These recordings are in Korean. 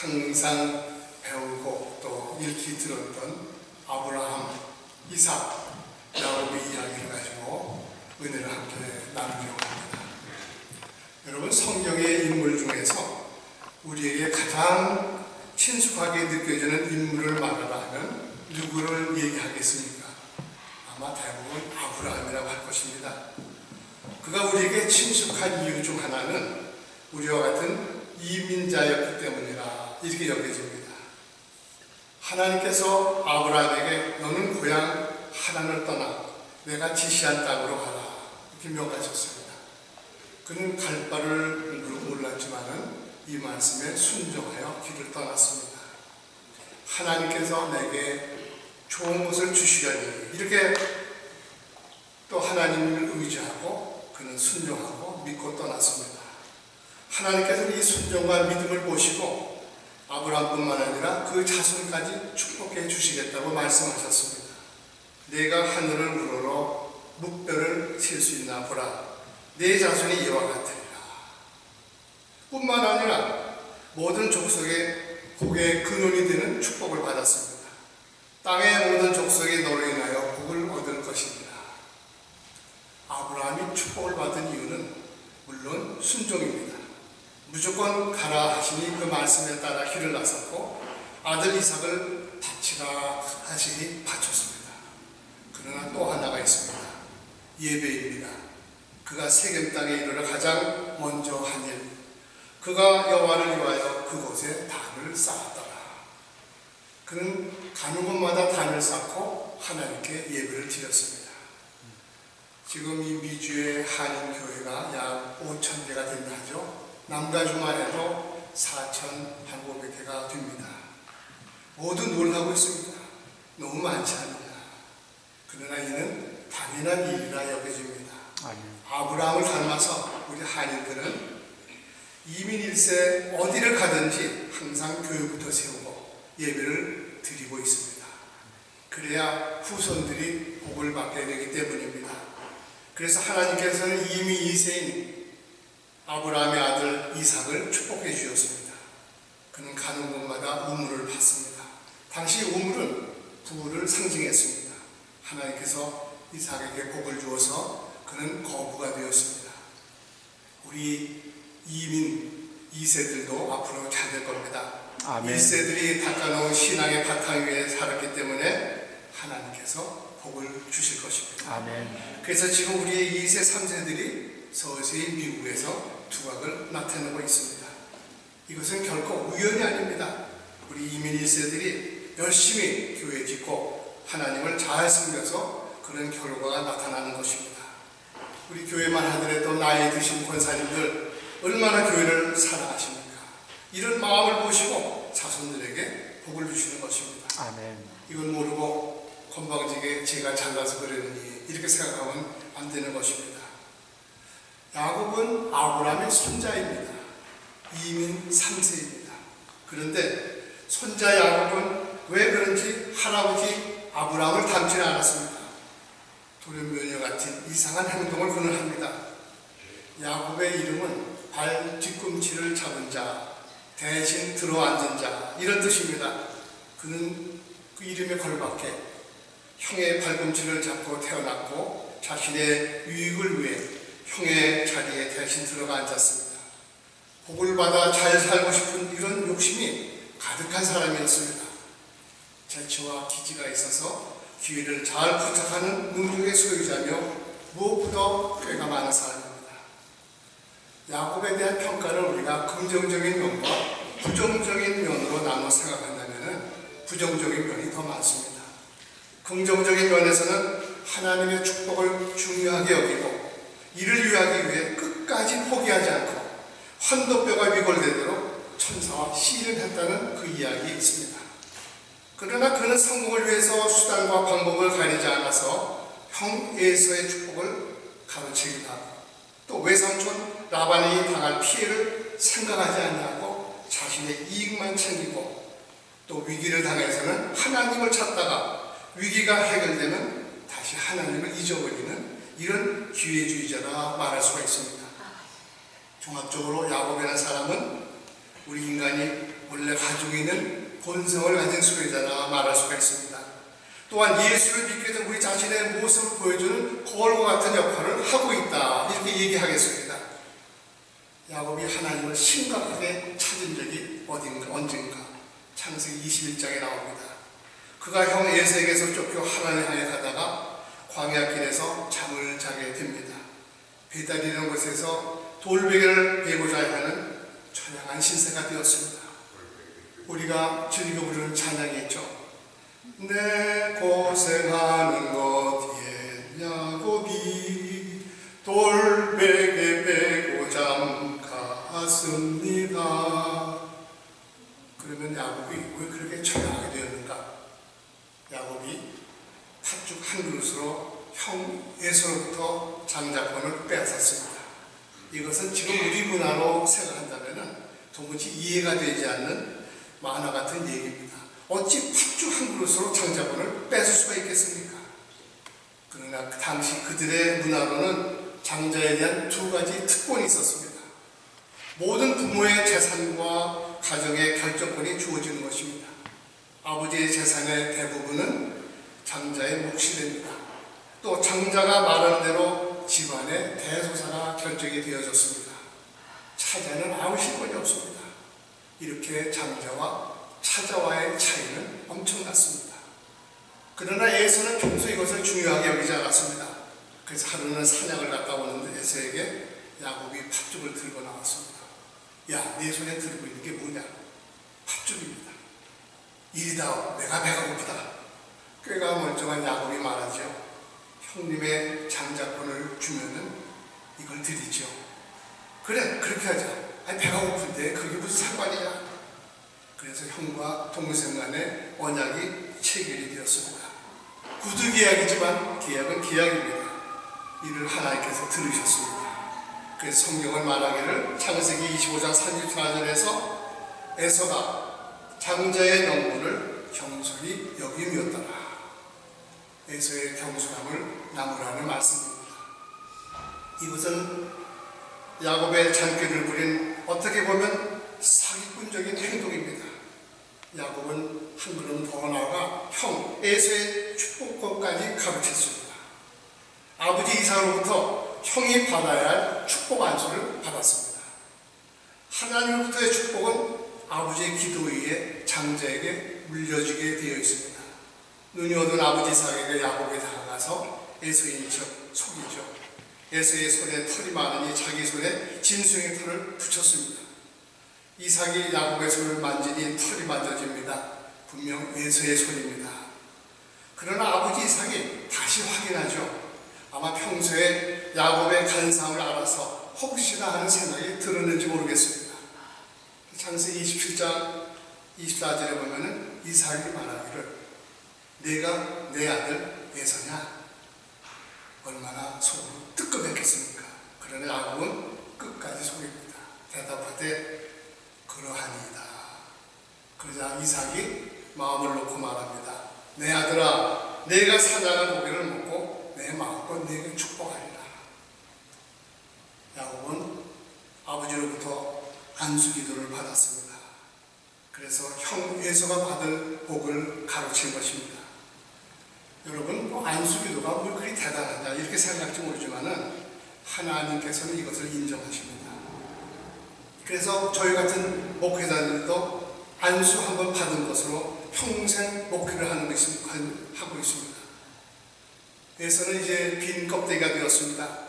항상 배우고 또 읽기 들었던 아브라함, 이삭, 야곱의 이야기를 가지고 은혜를 함께 나누려고 합니다. 여러분, 성경의 인물 중에서 우리에게 가장 친숙하게 느껴지는 인물을 말하라 하면 누구를 얘기하겠습니까? 아마 대부분 아브라함이라고 할 것입니다. 그가 우리에게 친숙한 이유 중 하나는 우리와 같은 이민자였기 때문이라 이렇게 여겨집니다. 하나님께서 아브라함에게 너는 고향 하란을 떠나 내가 지시한 땅으로 가라 이렇게 명하셨습니다. 그는 갈 바를 몰랐지만은 이 말씀에 순종하여 길을 떠났습니다. 하나님께서 내게 좋은 것을 주시려니 이렇게 또 하나님을 의지하고 그는 순종하고 믿고 떠났습니다. 하나님께서는 이 순종과 믿음을 보시고 아브라함뿐만 아니라 그 자손까지 축복해 주시겠다고 말씀하셨습니다. 내가 하늘을 우러러 묵별을 칠 수 있나 보라. 내 자손이 이와 같으리라. 뿐만 아니라 모든 족속의 복의 근원이 되는 축복을 받았습니다. 땅의 모든 족속이 너로 인하여 복을 얻을 것이니라. 아브라함이 축복을 받은 이유는 물론 순종입니다. 무조건 가라 하시니 그 말씀에 따라 길을 나섰고 아들 이삭을 바치라 하시니 바쳤습니다. 그러나 또 하나가 있습니다. 예배입니다. 그가 세겜 땅에 이르러 가장 먼저 한 일, 그가 여호와를 위하여 그곳에 단을 쌓았더라. 그는 가는 곳마다 단을 쌓고 하나님께 예배를 드렸습니다. 지금 이 미주의 한인교회가 약 5,000개가 된다 하죠. 남가주만 해도 4,500개가 됩니다. 모두 놀라고 있습니다. 너무 많지 않느냐. 그러나 이는 당연한 일이라 여겨집니다. 아브라함을 닮아서 우리 한인들은 이민 1세 어디를 가든지 항상 교회부터 세우고 예배를 드리고 있습니다. 그래야 후손들이 복을 받게 되기 때문입니다. 그래서 하나님께서는 이민 2세인 아브라함의 아들 이삭을 축복해 주셨습니다. 그는 가는 곳마다 우물을 받습니다. 당시 우물은 부를 상징했습니다. 하나님께서 이삭에게 복을 주어서 그는 거부가 되었습니다. 우리 이민 2세들도 앞으로 잘 될 겁니다. 아멘. 1세들이 닦아놓은 신앙의 바탕 위에 살았기 때문에 하나님께서 복을 주실 것입니다. 아멘. 그래서 지금 우리의 2세, 3세들이 서서히 미국에서 두각을 나타내고 있습니다. 이것은 결코 우연이 아닙니다. 우리 이민 1세들이 열심히 교회 짓고 하나님을 잘 섬겨서 그런 결과가 나타나는 것입니다. 우리 교회만 하더라도 나이 드신 권사님들 얼마나 교회를 사랑하십니까? 이런 마음을 보시고 자손들에게 복을 주시는 것입니다. 아멘. 이건 모르고 건방지게 제가 잘나서 그러느니 이렇게 생각하면 안 되는 것입니다. 야곱은 아브라함의 손자입니다. 이민 3세입니다. 그런데 손자 야곱은 왜 그런지 할아버지 아브라함을 닮지는 않았습니다. 돌연변이 같은 이상한 행동을 그는 합니다. 야곱의 이름은 발 뒤꿈치를 잡은 자, 대신 들어앉은 자, 이런 뜻입니다. 그는 그 이름에 걸맞게 형의 발꿈치를 잡고 태어났고 자신의 유익을 위해 형의 자리에 대신 들어가 앉았습니다. 복을 받아 잘 살고 싶은 이런 욕심이 가득한 사람이었습니다. 재치와 기지가 있어서 기회를 잘 포착하는 능력의 소유자며 무엇보다 꾀가 많은 사람입니다. 야곱에 대한 평가를 우리가 긍정적인 면과 부정적인 면으로 나눠 생각한다면 부정적인 면이 더 많습니다. 긍정적인 면에서는 하나님의 축복을 중요하게 여기고 이를 위하기 위해 끝까지 포기하지 않고 환도뼈가 위골되도록 천사와 시일을 했다는 그 이야기 있습니다. 그러나 그는 성공을 위해서 수단과 방법을 가리지 않아서 형 에서의 축복을 가로채기도 하고 또 외삼촌 라반이 당할 피해를 생각하지 않냐고 자신의 이익만 챙기고 또 위기를 당해서는 하나님을 찾다가 위기가 해결되면 다시 하나님을 잊어버리는 이런 기회주의자라 말할 수가 있습니다. 종합적으로 야곱이라는 사람은 우리 인간이 원래 가지고 있는 본성을 가진 소유자라 말할 수가 있습니다. 또한 예수를 믿게 된 우리 자신의 모습을 보여주는 거울과 같은 역할을 하고 있다, 이렇게 얘기하겠습니다. 야곱이 하나님을 심각하게 찾은 적이 언젠가 창세기 21장에 나옵니다. 그가 형 에서에게서 쫓겨 하나님 향해 가다가 광야길에서 잠을 자게 됩니다. 베달이라는 곳에서 돌베개를 베고자 하는 처량한 신세가 되었습니다. 우리가 즐겨 부르는 찬양이 있죠. 내 고생하는 것 옛 야곱이 돌베개 베고 잠 갔습니다. 그러면 야곱이 왜 그렇게 처량하게 되었는가? 야곱이 팥죽 한 그릇으로 형 에서로부터 장자권을 빼앗았습니다. 이것은 지금 우리 문화로 생각한다면 도무지 이해가 되지 않는 만화 같은 얘기입니다. 어찌 팥죽 한 그릇으로 장자권을 뺏을 수가 있겠습니까? 그러나 그 당시 그들의 문화로는 장자에 대한 두 가지 특권이 있었습니다. 모든 부모의 재산과 가정의 결정권이 주어지는 것입니다. 아버지의 재산의 대부분은 장자의 몫이 됩니다. 또 장자가 말하는 대로 집안의 대소사가 결정이 되어졌습니다. 차자는 아무 실권이 없습니다. 이렇게 장자와 차자와의 차이는 엄청났습니다. 그러나 에서는 평소 이것을 중요하게 여기지 않았습니다. 그래서 하루는 사냥을 갔다 오는데 에서에게 야곱이 팥죽을 들고 나왔습니다. 야, 내 손에 들고 있는 게 뭐냐? 팥죽입니다. 이리다, 내가 배가 고프다. 꾀가 멀쩡한 야곱이 말하죠. 형님의 장자권을 주면은 이걸 드리죠. 그래, 그렇게 하자. 아니, 배가 고픈데 그게 무슨 상관이냐? 그래서 형과 동생 간의 언약이 체결이 되었습니다. 구두 계약이지만 계약은 계약입니다. 이를 하나님께서 들으셨습니다. 그래서 성경을 말하기를 창세기 25장 34절에서 에서가 장자의 명분을 경솔히 여김이었더라. 에서의 경솔함을 나무라는 말씀입니다. 이것은 야곱의 잔꾀를 부린 어떻게 보면 사기꾼적인 행동입니다. 야곱은 한 걸음 더 나아가 형 에서의 축복권까지 가르쳤습니다. 아버지 이삭으로부터 형이 받아야 할 축복 안수를 받았습니다. 하나님으로부터의 축복은 아버지의 기도 위에 장자에게 물려주게 되어 있습니다. 눈이 어두운 아버지 이삭에게 야곱이 다가가서 에서인 척 속이죠. 에서의 손에 털이 많으니 자기 손에 짐승의 털을 붙였습니다. 이삭이 야곱의 손을 만지니 털이 만져집니다. 분명 에서의 손입니다. 그러나 아버지 이삭이 다시 확인하죠. 아마 평소에 야곱의 간사함을 알아서 혹시나 하는 생각이 들었는지 모르겠습니다. 창세기 27장 24절에 보면은 이삭이 말하기를 내가 내 아들 에서냐? 얼마나 속으로 뜨끔했겠습니까? 그러나 야곱은 끝까지 속입니다. 대답하되 그러하니이다. 그러자 이삭이 마음을 놓고 말합니다. 내 아들아, 내가 사냥한 고기를 먹고 내 마음껏 내게 축복하리라. 야곱은 아버지로부터 안수 기도를 받았습니다. 그래서 형 에서가 받을 복을 가로챈 것입니다. 여러분, 안수기도가 뭐 그리 대단하냐 이렇게 생각할지 모르지만은 하나님께서는 이것을 인정하십니다. 그래서 저희 같은 목회자들도 안수 한번 받은 것으로 평생 목회를 하고 있습니다. 에서는 이제 빈 껍데기가 되었습니다.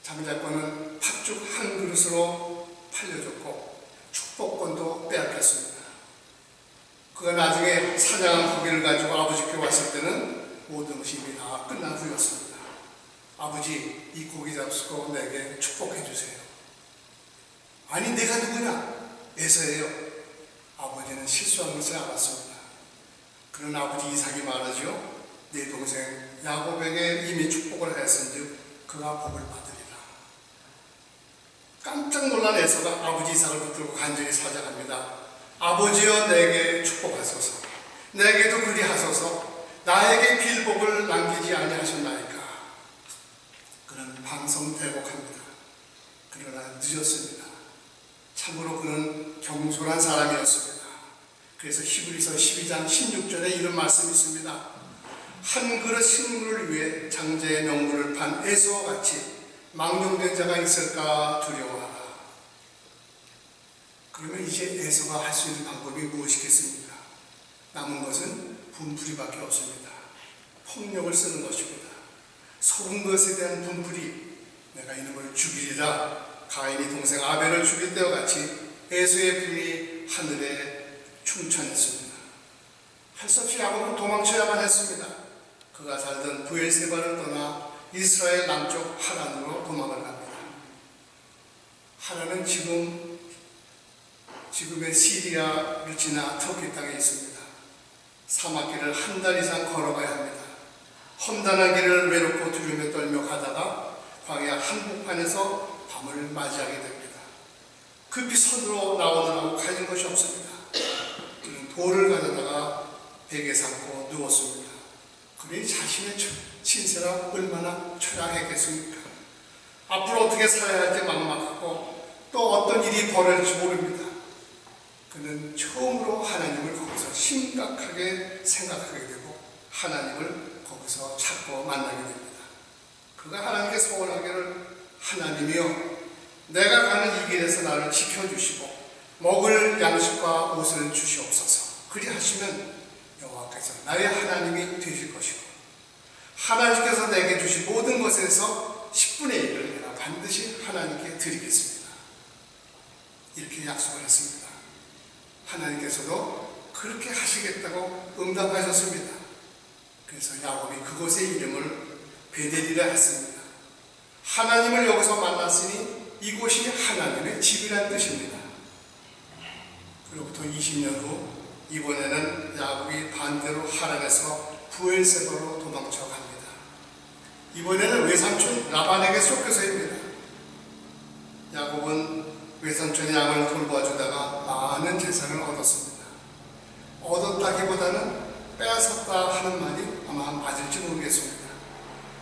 장자권은 팥죽 한 그릇으로 팔려줬고 축복권도 빼앗겼습니다. 그가 나중에 사냥한 고기를 가지고 아버지께 왔을 때는 모든 것이 이미 다 끝난 후였습니다. 아버지, 이 고기 잡수고 내게 축복해 주세요. 아니, 내가 누구냐? 에서예요. 아버지는 실수한 것을 알았습니다. 그런 아버지 이삭이 말하죠. 내 동생 야곱에게 이미 축복을 했은즉 그가 복을 받으리라. 깜짝 놀란 에서가 아버지 이삭을 붙들고 간절히 사정합니다. 아버지여, 내게 축복하소서. 내게도 그리하소서. 나에게 빌복을 남기지 아니하셨나이까. 그는 방성대곡합니다. 그러나 늦었습니다. 참으로 그는 경솔한 사람이었습니다. 그래서 히브리서 12장 16절에 이런 말씀이 있습니다. 한 그릇 식물을 위해 장자의 명분을 판 에서와 같이 망령된 자가 있을까 두려워하라. 그러면 이제 에서가 할 수 있는 방법이 무엇이겠습니까? 남은 것은 분풀이밖에 없습니다. 폭력을 쓰는 것입니다. 속은 것에 대한 분풀이, 내가 이놈을 죽이리라. 가인이 동생 아벨을 죽일 때와 같이 에서의 분이 하늘에 충천했습니다. 할 수 없이 야곱은 도망쳐야만 했습니다. 그가 살던 부엘세바를 떠나 이스라엘 남쪽 하란으로 도망을 갑니다. 하란은 지금의 시리아를 지나 터키 땅에 있습니다. 사막길을 한 달 이상 걸어가야 합니다. 험난한 길을 외롭고 두려움에 떨며 가다가 광야 한복판에서 밤을 맞이하게 됩니다. 급히 서둘러 나오느라고 가진 것이 없습니다. 그는 돌을 가져다가 베개 삼고 누웠습니다. 그러니 자신의 신세가 얼마나 초라했겠습니까? 앞으로 어떻게 살아야 할지 막막하고 또 어떤 일이 벌어질지 모릅니다. 그는 처음으로 하나님을 거기서 심각하게 생각하게 되고 하나님을 거기서 찾고 만나게 됩니다. 그가 하나님께 소원하기를, 하나님이여, 내가 가는 이 길에서 나를 지켜주시고 먹을 양식과 옷을 주시옵소서. 그리하시면 여호와께서 나의 하나님이 되실 것이고 하나님께서 내게 주신 모든 것에서 10분의 1을 내가 반드시 하나님께 드리겠습니다. 이렇게 약속을 했습니다. 하나님께서도 그렇게 하시겠다고 응답하셨습니다. 그래서 야곱이 그곳의 이름을 베델이라 했습니다. 하나님을 여기서 만났으니 이곳이 하나님의 집이라는 뜻입니다. 그로부터 20년 후 이번에는 야곱이 반대로 하란에서 부엘세바로 도망쳐 갑니다. 이번에는 외삼촌 라반에게 쫓겨서입니다. 야곱은 외삼촌의 양을 돌봐주다가 많은 재산을 얻었습니다. 얻었다기보다는 빼앗았다 하는 말이 아마 맞을지 모르겠습니다.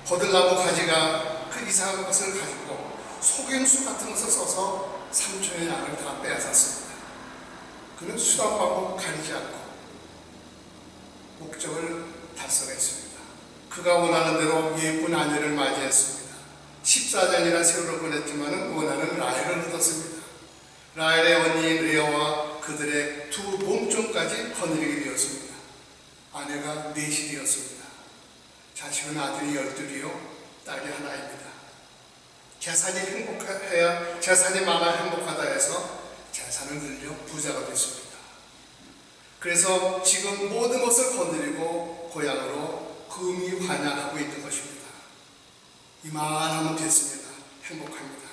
버들나무 가지가 그 이상한 것을 가지고 속임수 같은 것을 써서 삼촌의 양을 다 빼앗았습니다. 그는 수단방법 가리지 않고 목적을 달성했습니다. 그가 원하는 대로 예쁜 아내를 맞이했습니다. 14년이나 세월을 보냈지만 원하는 라헬을 얻었습니다. 라헬의 언니인 레아와 그들의 두 몸종까지 거느리게 되었습니다. 아내가 넷이 되었습니다. 자식은 아들이 12이요 딸이 하나입니다. 재산이 많아 행복하다 해서 재산을 늘려 부자가 됐습니다. 그래서 지금 모든 것을 거느리고 고향으로 금이 환향하고 있는 것입니다. 이만하면 됐습니다. 행복합니다.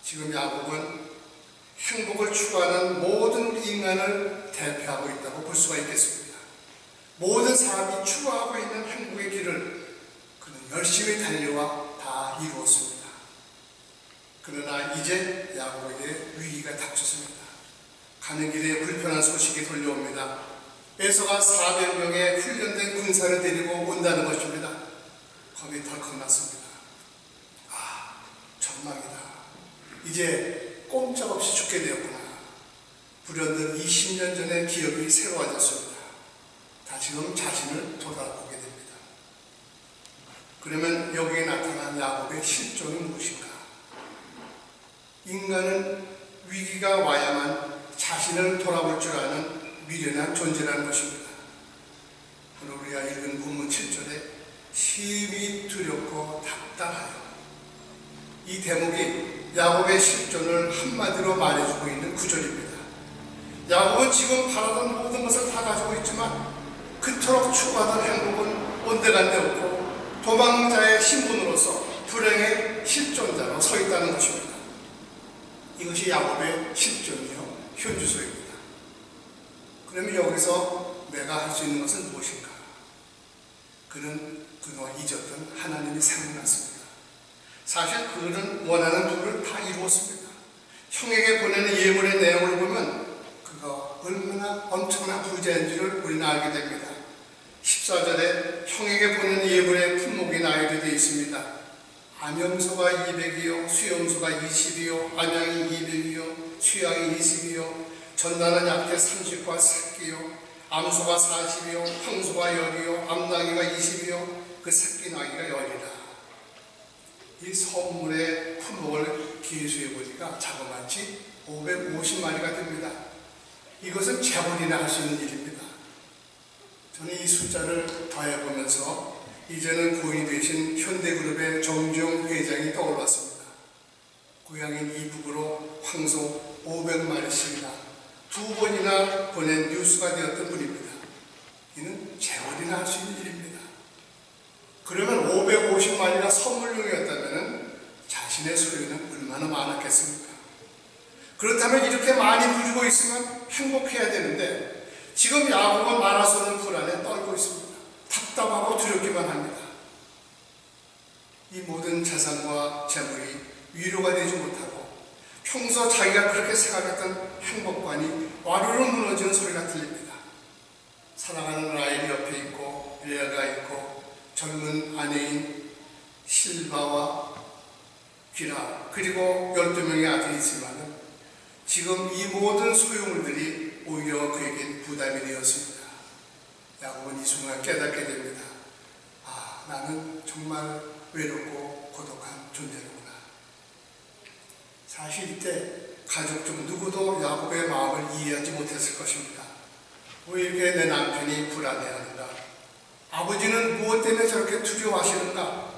지금 야곱은 행복을 추구하는 모든 우리 인간을 대표하고 있다고 볼 수가 있겠습니다. 모든 사람이 추구하고 있는 행복의 길을 그는 열심히 달려와 다 이루었습니다. 그러나 이제 야곱에게 위기가 닥쳤습니다. 가는 길에 불편한 소식이 들려옵니다. 에서가 400명의 훈련된 군사를 데리고 온다는 것입니다. 겁이 덜컥 났습니다. 전망이다. 이제 꼼짝없이 죽게 되었구나. 불현듯 20년 전의 기억이 새로워졌습니다. 다시금 자신을 돌아보게 됩니다. 그러면 여기에 나타난 야곱의 실존은 무엇인가? 인간은 위기가 와야만 자신을 돌아볼 줄 아는 미련한 존재라는 것입니다. 오늘 우리가 읽은 본문 7절에 심히 두렵고 답답하여, 이 대목이 야곱의 실존을 한마디로 말해주고 있는 구절입니다. 야곱은 지금 바라던 모든 것을 다 가지고 있지만 그토록 추구하던 행복은 온데간데 없고 도망자의 신분으로서 불행의 실존자로 서 있다는 것입니다. 이것이 야곱의 실존이요 현주소입니다. 그러면 여기서 내가 할 수 있는 것은 무엇인가? 그는 그동안 잊었던 하나님이 생각났습니다. 사실 그는 원하는 부를 다 이루었습니다. 형에게 보내는 예물의 내용을 보면 그가 얼마나 엄청난 부자인지를 우리는 알게 됩니다. 14절에 형에게 보내는 예물의 품목이 나열되어 있습니다. 암염소가 200이요, 수염소가 20이요, 암양이 200이요, 수양이 20이요, 전나는 약대 30과 새끼요, 암소가 40이요, 황소가 10이요, 암나귀가 20이요, 그 새끼 나귀가 10이라. 이 선물의 품목을 기수해 보니까 자그마치 550마리가 됩니다. 이것은 재벌이나 할 수 있는 일입니다. 저는 이 숫자를 더해보면서 이제는 고인이 되신 현대그룹의 정주영 회장이 떠올랐습니다. 고향인 이북으로 황소 500마리씩이나 2번이나 보낸 뉴스가 되었던 분입니다. 이는 재벌이나 할 수 있는 일입니다. 그러면 550마리가 선물용이었다면 자신의 소유는 얼마나 많았겠습니까? 그렇다면 이렇게 많이 누리고 있으면 행복해야 되는데 지금 야곱은 말할 수 없는 불안에 떨고 있습니다. 답답하고 두렵기만 합니다. 이 모든 자산과 재물이 위로가 되지 못하고 평소 자기가 그렇게 생각했던 행복관이 와르르 무너지는 소리가 들립니다. 사랑하는 라헬이 옆에 있고 레아가 있고 젊은 아내인 실바와 기라 그리고 12명의 아들이 있지만 지금 이 모든 소유물들이 오히려 그에게 부담이 되었습니다. 야곱은 이 순간 깨닫게 됩니다. 아, 나는 정말 외롭고 고독한 존재로구나. 사실 이때 가족 중 누구도 야곱의 마음을 이해하지 못했을 것입니다. 왜 이렇게 내 남편이 불안해하는가? 아버지는 무엇 때문에 저렇게 두려워하시는가?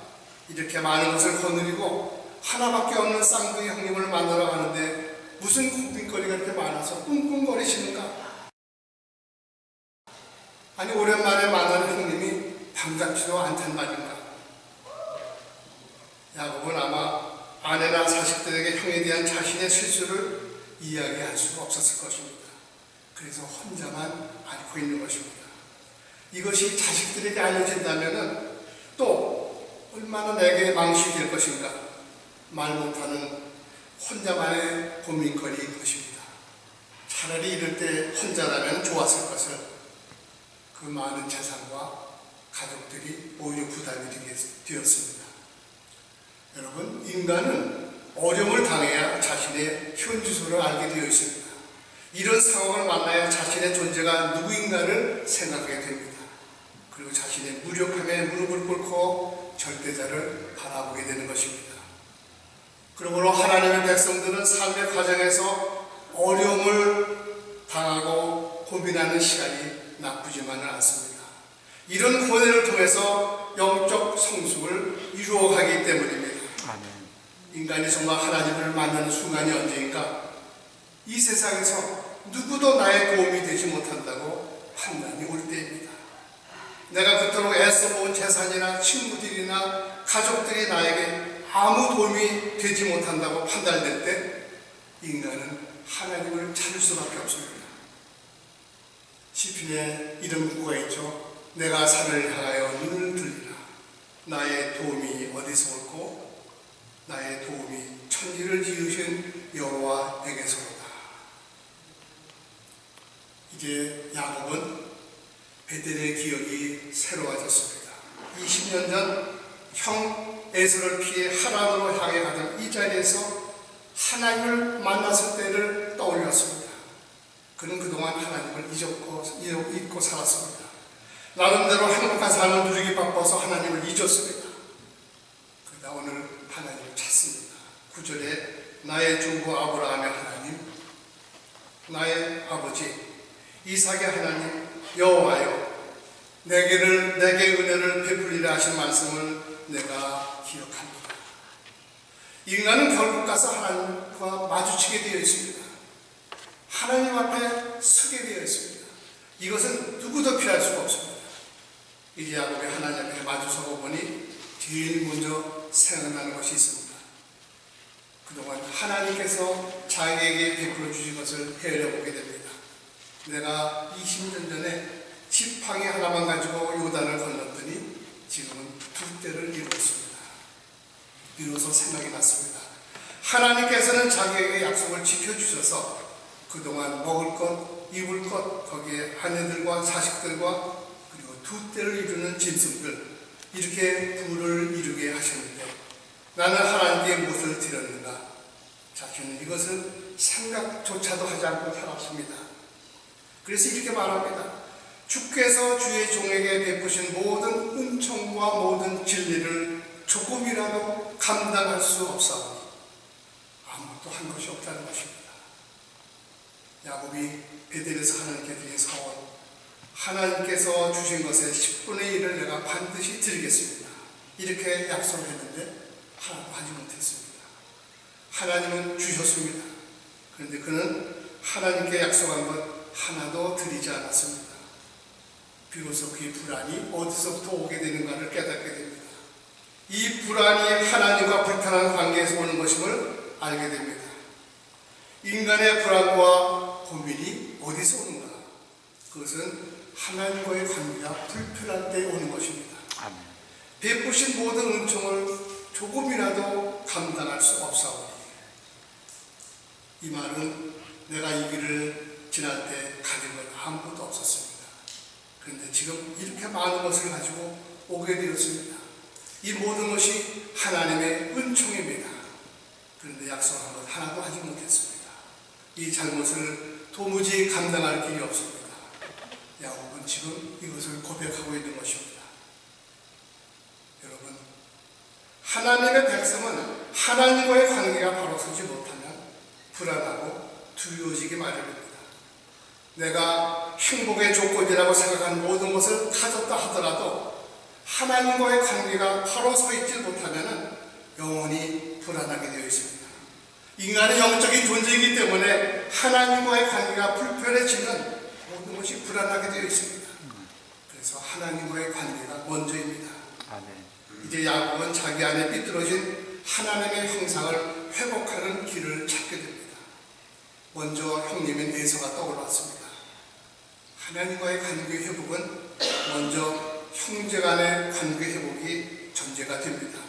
이렇게 많은 것을 거느리고 하나밖에 없는 쌍둥이 형님을 만나러 가는데 무슨 고민거리가 이렇게 많아서 꿍꿍거리시는가? 아니 오랜만에 만나는 형님이 반갑지도 않단 말인가? 야곱은 아마 아내나 자식들에게 형에 대한 자신의 실수를 이야기할 수가 없었을 것입니다. 그래서 혼자만 앓고 있는 것입니다. 이것이 자식들에게 알려진다면 또 얼마나 내게 망신이 될 것인가? 말 못하는 혼자만의 고민거리인 것입니다. 차라리 이럴 때 혼자라면 좋았을 것을 그 많은 재산과 가족들이 오히려 부담이 되었습니다. 여러분, 인간은 어려움을 당해야 자신의 현주소를 알게 되어 있습니다. 이런 상황을 만나야 자신의 존재가 누구인가를 생각하게 됩니다. 그리고 자신의 무력함에 무릎을 꿇고 절대자를 바라보게 되는 것입니다. 그러므로 하나님의 백성들은 삶의 과정에서 어려움을 당하고 고민하는 시간이 나쁘지만은 않습니다. 이런 고뇌를 통해서 영적 성숙을 이루어가기 때문입니다. 인간이 정말 하나님을 만나는 순간이 언제인가? 이 세상에서 누구도 나의 도움이 되지 못한다고 판단이 올 때입니다. 내가 그토록 애써 모은 재산이나 친구들이나 가족들이 나에게 아무 도움이 되지 못한다고 판단될 때 인간은 하나님을 찾을 수밖에 없습니다. 시편에 이런 구가 있죠. 내가 산을 향하여 눈을 들리라. 나의 도움이 어디서 올고 나의 도움이 천지를 지으신 여호와에게서로다. 이제 야곱은 베델의 기억이 새로워졌습니다. 20년 전 형 에서를 피해 하란으로 향해 가던 이 자리에서 하나님을 만났을 때를 떠올렸습니다. 그는 그동안 하나님을 잊고 살았습니다. 나름대로 행복한 삶을 누리기 바빠서 하나님을 잊었습니다. 그러다 오늘 하나님을 찾습니다. 9절에 나의 중보 아브라함의 하나님, 나의 아버지 이삭의 하나님 여호와여, 내게 은혜를 베풀리라 하신 말씀을 내가 기억합니다. 인간은 결국 가서 하나님과 마주치게 되어 있습니다. 하나님 앞에 서게 되어 있습니다. 이것은 누구도 피할 수가 없습니다. 이제 야곱이 하나님 앞에 마주서고 보니 제일 먼저 생각나는 것이 있습니다. 그동안 하나님께서 자기에게 베풀어 주신 것을 헤아려보게 됩니다. 내가 20년 전에 지팡이 하나만 가지고 요단을 건넜더니 지금은 2대를 이루었습니다. 비로소 생각이 났습니다. 하나님께서는 자기에게 약속을 지켜주셔서 그동안 먹을 것, 입을 것, 거기에 아내들과 자식들과 그리고 2대를 이루는 짐승들, 이렇게 부를 이루게 하셨는데 나는 하나님께 무엇을 드렸는가? 자신은 이것을 생각조차도 하지 않고 살았습니다. 그래서 이렇게 말합니다. 주께서 주의 종에게 베푸신 모든 은총과 모든 진리를 조금이라도 감당할 수 없사오니 아무것도 한 것이 없다는 것입니다. 야곱이 베델에서 하나님께 드린 서원, 하나님께서 주신 것의 10분의 1을 내가 반드시 드리겠습니다. 이렇게 약속을 했는데 하나도 하지 못했습니다. 하나님은 주셨습니다. 그런데 그는 하나님께 약속한 것 하나도 드리지 않았습니다. 비로소 그의 불안이 어디서부터 오게 되는가를 깨닫게 됩니다. 이 불안이 하나님과 불편한 관계에서 오는 것임을 알게 됩니다. 인간의 불안과 고민이 어디서 오는가? 그것은 하나님과의 관계가 불편할 때 오는 것입니다. 아멘. 베푸신 모든 은총을 조금이라도 감당할 수 없사오니, 이 말은 내가 이 길을 지날 때 가진 건 아무것도 없었습니다. 그런데 지금 이렇게 많은 것을 가지고 오게 되었습니다. 이 모든 것이 하나님의 은총입니다. 그런데 약속한 것 하나도 하지 못했습니다. 이 잘못을 도무지 감당할 길이 없습니다. 야곱은 지금 이것을 고백하고 있는 것입니다. 여러분, 하나님의 백성은 하나님과의 관계가 바로 서지 못하면 불안하고 두려워지기 마련입니다. 내가 행복의 조건이라고 생각한 모든 것을 가졌다 하더라도 하나님과의 관계가 바로 서 있지 못하면 영원히 불안하게 되어 있습니다. 인간은 영적인 존재이기 때문에 하나님과의 관계가 불편해지면 모든 것이 불안하게 되어 있습니다. 그래서 하나님과의 관계가 먼저입니다. 이제 야곱은 자기 안에 삐뚤어진 하나님의 형상을 회복하는 길을 찾게 됩니다. 먼저 형님인 에서가 떠올랐습니다. 하나님과의 관계 회복은 먼저 형제 간의 관계 회복이 전제가 됩니다.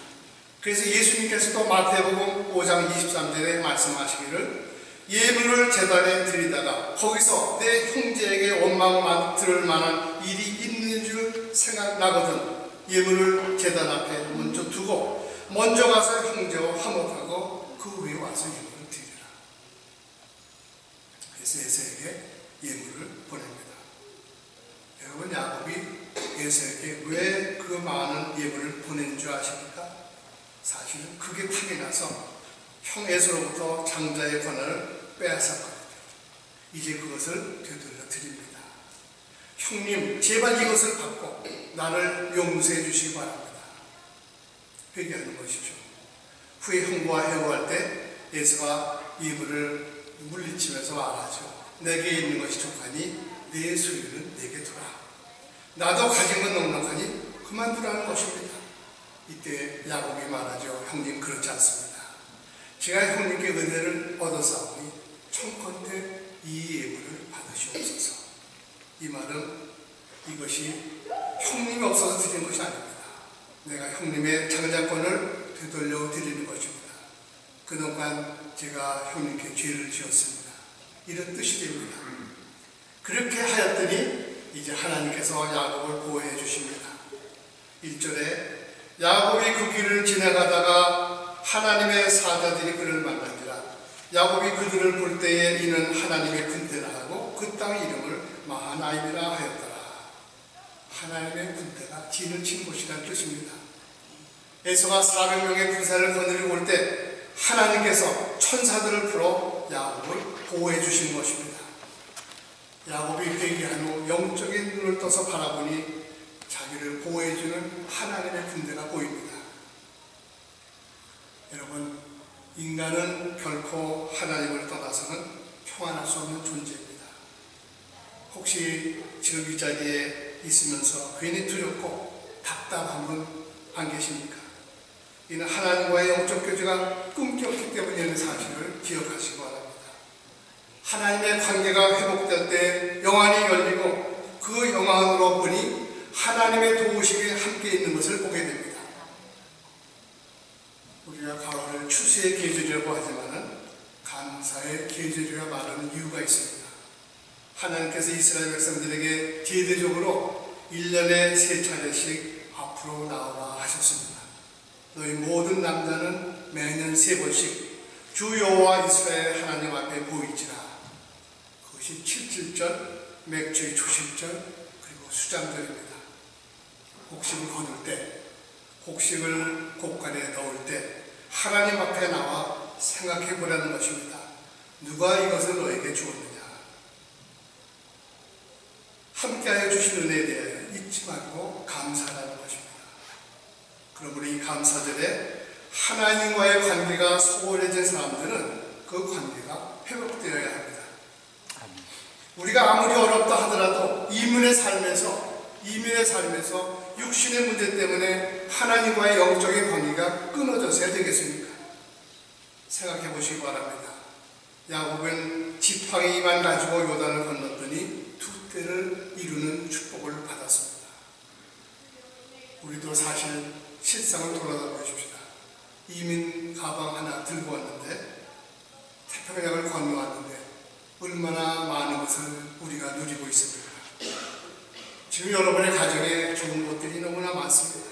그래서 예수님께서도 마태복음 5장 23절에 말씀하시기를 예물을 제단에 드리다가 거기서 내 형제에게 원망 들을 만한 일이 있는 줄 생각나거든 예물을 제단 앞에 먼저 두고 먼저 가서 형제와 화목하고 그 후에 와서 예물을 드리라. 그래서 에서에게 예물을 보냅니다. 여러분, 야곱이 에서에게 왜 그 많은 예물을 보낸 줄 아십니까? 사실은 그게 탐이 나서 형 에서로부터 장자의 권한을 빼앗았거든요. 이제 그것을 되돌려 드립니다. 형님, 제발 이것을 받고 나를 용서해 주시기 바랍니다. 회개하는 것이죠. 후에 형과 해고할 때 에서가 예물을 물리치면서 말하죠. 내게 있는 것이 족하니 내 소유는 내게 두라. 나도 가진 건 넉넉하니 그만두라는 것입니다. 이때 야곱이 말하죠. 형님, 그렇지 않습니다. 제가 형님께 은혜를 얻어사오니 청컨대 이 예물을 받으시옵소서. 이 말은 이것이 형님이 없어서 드리는 것이 아닙니다. 내가 형님의 장자권을 되돌려 드리는 것입니다. 그동안 제가 형님께 죄를 지었습니다. 이런 뜻이 됩니다. 그렇게 하였더니 이제 하나님께서 야곱을 보호해 주십니다. 1절에 야곱이 그 길을 지나가다가 하나님의 사자들이 그를 만난지라 야곱이 그들을 볼 때에 이는 하나님의 군대라 하고 그 땅의 이름을 마하나임이라 하였더라. 하나님의 군대가 진을 친 곳이라는 뜻입니다. 에서가 400명의 군사를 거느리고 올 때 하나님께서 천사들을 풀어 야곱을 보호해 주신 것입니다. 야곱이 회개한 후 영적인 눈을 떠서 바라보니 자기를 보호해 주는 하나님의 군대가 보입니다. 여러분, 인간은 결코 하나님을 떠나서는 평안할 수 없는 존재입니다. 혹시 지금 이 자리에 있으면서 괜히 두렵고 답답한 분 안 계십니까? 이는 하나님과의 영적 교제가 끊겼기 때문이라는 사실을 기억하시기 바랍니다. 하나님의 관계가 회복될 때 영안이 열리고 그 영안으로 보니 하나님의 도우심이 함께 있는 것을 보게 됩니다. 우리가 가을을 추수의 계절이라고 하지만 감사의 계절이라 말하는 이유가 있습니다. 하나님께서 이스라엘 백성들에게 대대적으로 1년에 3차례씩 앞으로 나오라 하셨습니다. 너희 모든 남자는 매년 3번씩 주 여호와 이스라엘 하나님 앞에 보이지라. 그것이 칠칠절, 맥주의 초실절, 그리고 수장절입니다. 곡식을 거둘 때, 곡식을 곡간에 넣을 때 하나님 앞에 나와 생각해 보라는 것입니다. 누가 이것을 너에게 주었느냐? 함께하여 주신 은혜에 대하여 잊지 말고 감사하는 것입니다. 그러므로 이 감사절에 하나님과의 관계가 소홀해진 사람들은 그 관계가 회복되어야 합니다. 우리가 아무리 어렵다 하더라도 이민의 삶에서 육신의 문제 때문에 하나님과의 영적인 관계가 끊어져서야 되겠습니까? 생각해 보시기 바랍니다. 야곱은 지팡이만 가지고 요단을 건넜더니 두 때를 이루는 축복을 받았습니다. 우리도 사실 실상을 돌아다 보십시다. 이민 가방 하나 들고 왔는데, 태평양을 건너왔는데 얼마나 많은 것을 우리가 누리고 있습니까? 지금 여러분의 가정에 좋은 것들이 너무나 많습니다.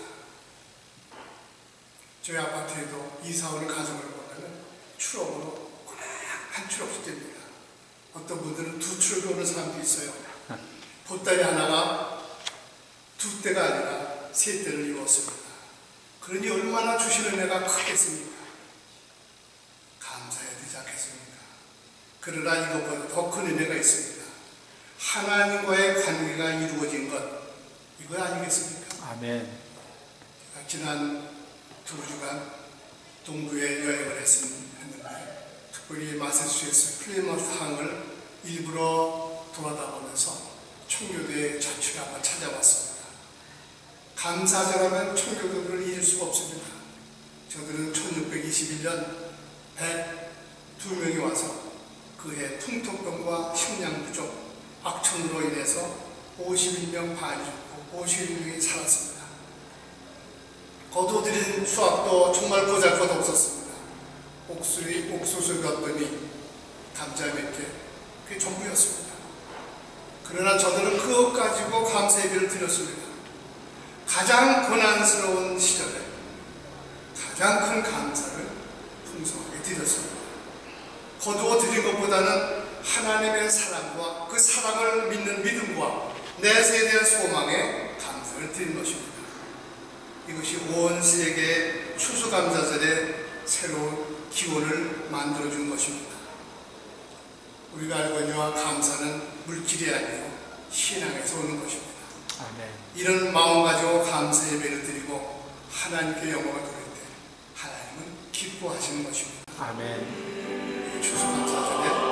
저희 아파트에도 이사 오는 가정을 보면 추럭으로 한 추럭씩 됩니다. 어떤 분들은 2추럭이 오는 사람도 있어요. 보따리 하나가 2대가 아니라 3대를 이루었습니다. 그러니 얼마나 주시는 은혜가 크겠습니까? 감사해야 되지 않겠습니까? 그러나 이것보다 더 큰 은혜가 있습니다. 하나님과의 관계가 이루어진 것, 이거 아니겠습니까? 아멘. 지난 2주간 동부에 여행을 했는데 특별히 마사추세츠 플리머스 항을 일부러 돌아다 보면서 청교도의 자취를 한번 찾아봤습니다. 감사절하면 청교도들을 잊을 수가 없습니다. 저들은 1621년 102명이 와서 그해 풍토병과 식량 부족, 악천후로 인해서 51명 반이 죽고 51명이 살았습니다. 거두들인 수확도 정말 보잘것없었습니다. 옥수수 몇 번이, 감자 몇 개, 그게 전부였습니다. 그러나 저들은 그것 가지고 감사 예배를 드렸습니다. 가장 고난스러운 시절에 가장 큰 감사를 풍성하게 드렸습니다. 거두어 드린 것보다는 하나님의 사랑과 그 사랑을 믿는 믿음과 내세에 대한 소망에 감사를 드린 것입니다. 이것이 온 세계의 추수감사절에 새로운 기원을 만들어준 것입니다. 우리가 알고 있는 감사는 물질이 아니고 신앙에서 오는 것입니다. 아멘. 이런 마음 가지고 감사 예배를 드리고 하나님께 영광을 돌릴 때 하나님은 기뻐하시는 것입니다. 아멘. 추수감사절에